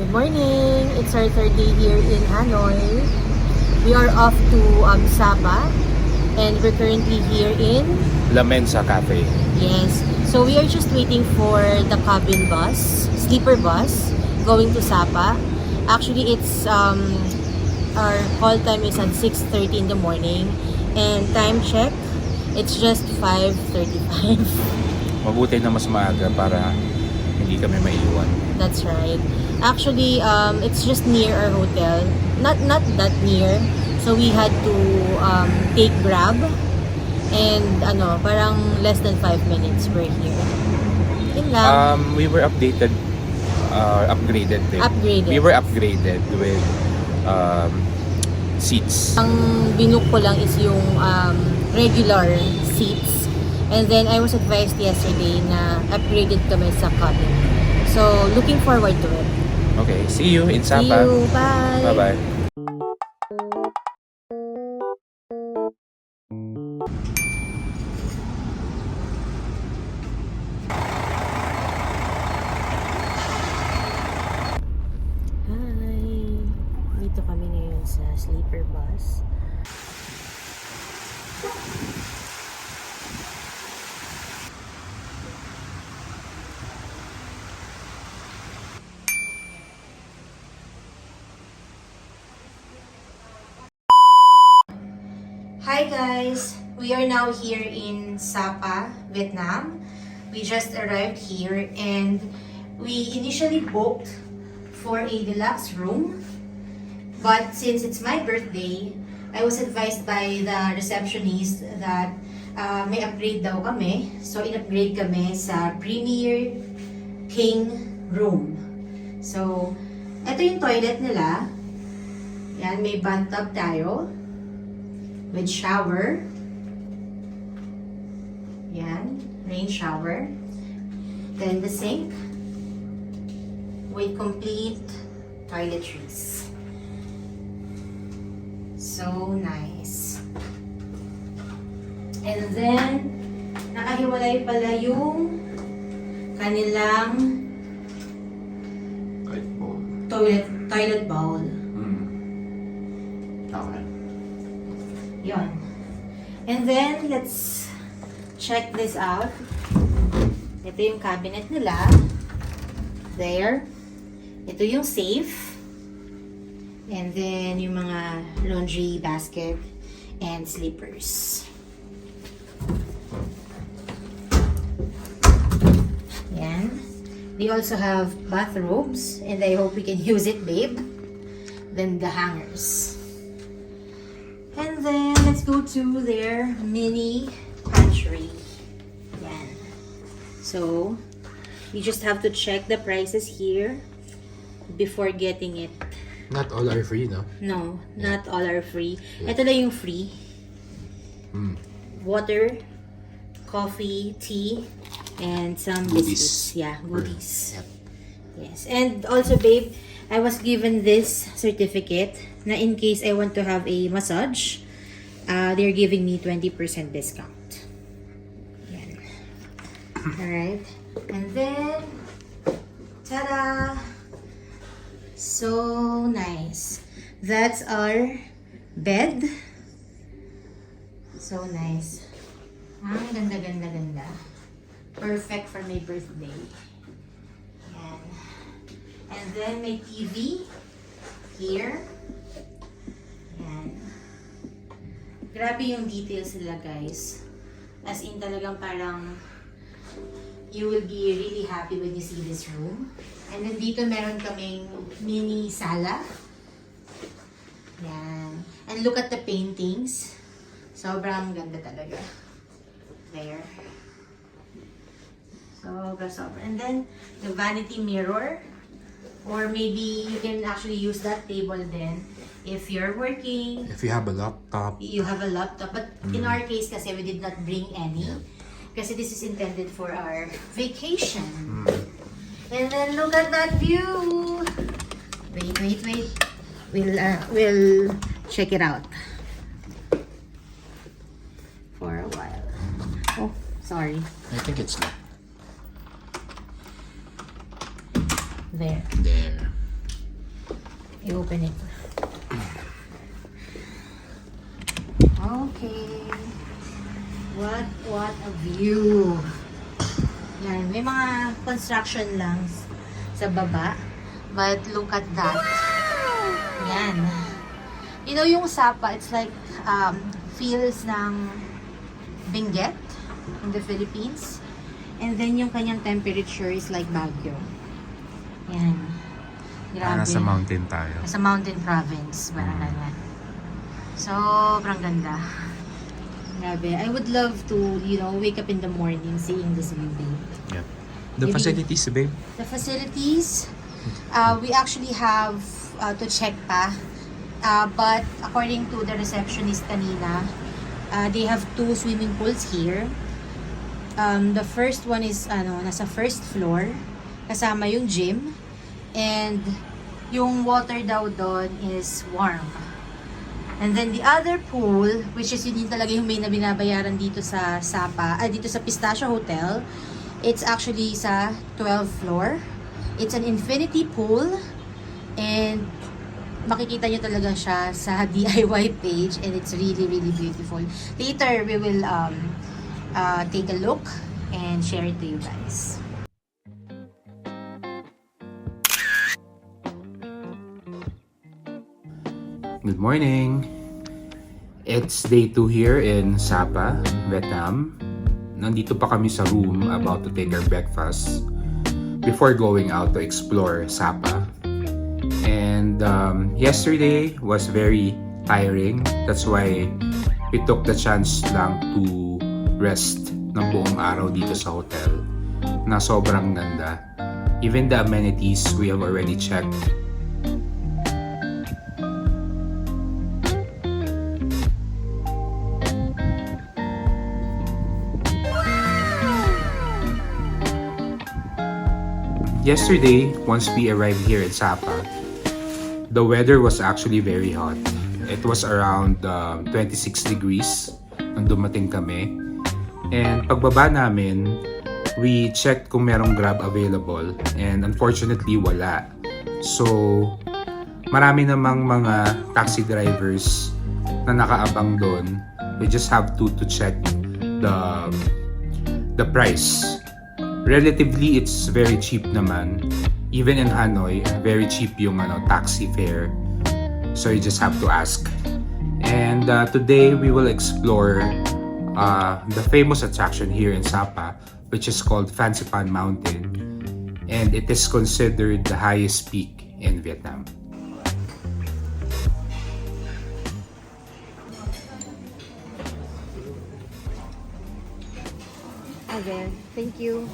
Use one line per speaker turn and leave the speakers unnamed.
Good morning! It's our third day here in Hanoi. We are off to Sapa and we're currently here in
La Mensa Cafe.
Yes. So we are just waiting for the cabin bus, sleeper bus, going to Sapa. Actually, it's our call time is at 6:30 in the morning and time check, it's just 5:35.
Mabuti na mas maaga para hindi kami maiiwan.
That's right. Actually, it's just near our hotel. Not that near. So we had to take Grab. And parang less than 5 minutes we're here. Yun lang.
We were upgraded.
Upgraded.
We were upgraded with seats.
Ang binook ko lang is yung regular seats. And then I was advised yesterday na upgraded kami sa cabin. So, looking forward to it.
Okay, see you in Sapa.
See you. Bye.
Bye-bye.
Hi. Dito kami ngayon sa sleeper bus. Hi guys! We are now here in Sapa, Vietnam. We just arrived here and we initially booked for a deluxe room. But since it's my birthday, I was advised by the receptionist that may upgrade daw kami. So in-upgrade kami sa Premier King Room. So, ito yung toilet nila. Yan, may bathtub tayo. With shower. Yan, rain shower. Then the sink with complete toiletries. So nice. And then nakahiwalay pala yung kanilang toilet bowl.
Okay.
Yon. And then, let's check this out. Ito yung cabinet nila. There. Ito yung safe. And then, yung mga laundry basket and slippers. Yan. They also have bathrobes. And I hope we can use it, babe. Then, the hangers. And then, let's go to their mini pantry. Yan. So, you just have to check the prices here before getting it.
Not all are free, no?
No, not all are free. Ito lang yung free. Water, coffee, tea, and some
Goodies.
biscuits. Yeah, goodies.
Yep.
Yes. And also, babe, I was given this certificate na in case I want to have a massage, they're giving me 20% discount. Yan. Alright. And then, ta-da! So nice. That's our bed. So nice. Ang ganda. Perfect for my birthday. Yan. And then may TV here. Yan. Grabe yung details nila, guys. As in talagang parang you will be really happy when you see this room. And then dito meron kaming mini sala. Yan. And look at the paintings. Sobrang ganda talaga. There. Sobra. And then the vanity mirror. Or maybe you can actually use that table then if you're working.
If you have a laptop.
You have a laptop. But in our case kasi we did not bring any. Kasi this is intended for our vacation. And then look at that view. Wait. We'll check it out for a while. Oh, sorry.
I think it's locked.
There.
There.
You open it. Okay. What a view. Yan, may mga construction lang sa baba. But look at that. Yan. You know yung Sapa, it's like feels ng Benguet in the Philippines. And then yung kanyang temperature is like Baguio. Yan. Grabe.
Nasa mountain tayo.
Nasa mountain province. Parang ganyan. Sobrang ganda. Grabe. I would love to, wake up in the morning seeing this view, babe.
Yep. The
Maybe-
facilities, babe?
The facilities, we actually have to check pa. But according to the receptionist kanina, they have 2 swimming pools here. The first one is nasa first floor, kasama yung gym, and yung water daw doon is warm. And then the other pool, which is yun talaga yung main na binabayaran dito sa dito sa Pistachio Hotel, it's actually sa 12th floor. It's an infinity pool, and makikita nyo talaga siya sa DIY page, and it's really, really beautiful. Later, we will take a look and share it to you guys.
Good morning! It's day 2 here in Sapa, Vietnam. Nandito pa kami sa room about to take our breakfast before going out to explore Sapa. And yesterday was very tiring. That's why we took the chance lang to rest ng buong araw dito sa hotel na sobrang ganda. Even the amenities we have already checked. Yesterday, once we arrived here in Sapa, the weather was actually very hot. It was around 26 degrees nung dumating kami. And pagbaba namin, we checked kung merong Grab available, and unfortunately wala. So, marami namang mga taxi drivers na nakaabang doon. We just have to check the price. Relatively, it's very cheap naman. Even in Hanoi, very cheap yung taxi fare. So you just have to ask. And today we will explore the famous attraction here in Sapa, which is called Fancy Pan Mountain. And it is considered the highest peak in Vietnam.
Hi there. Thank you.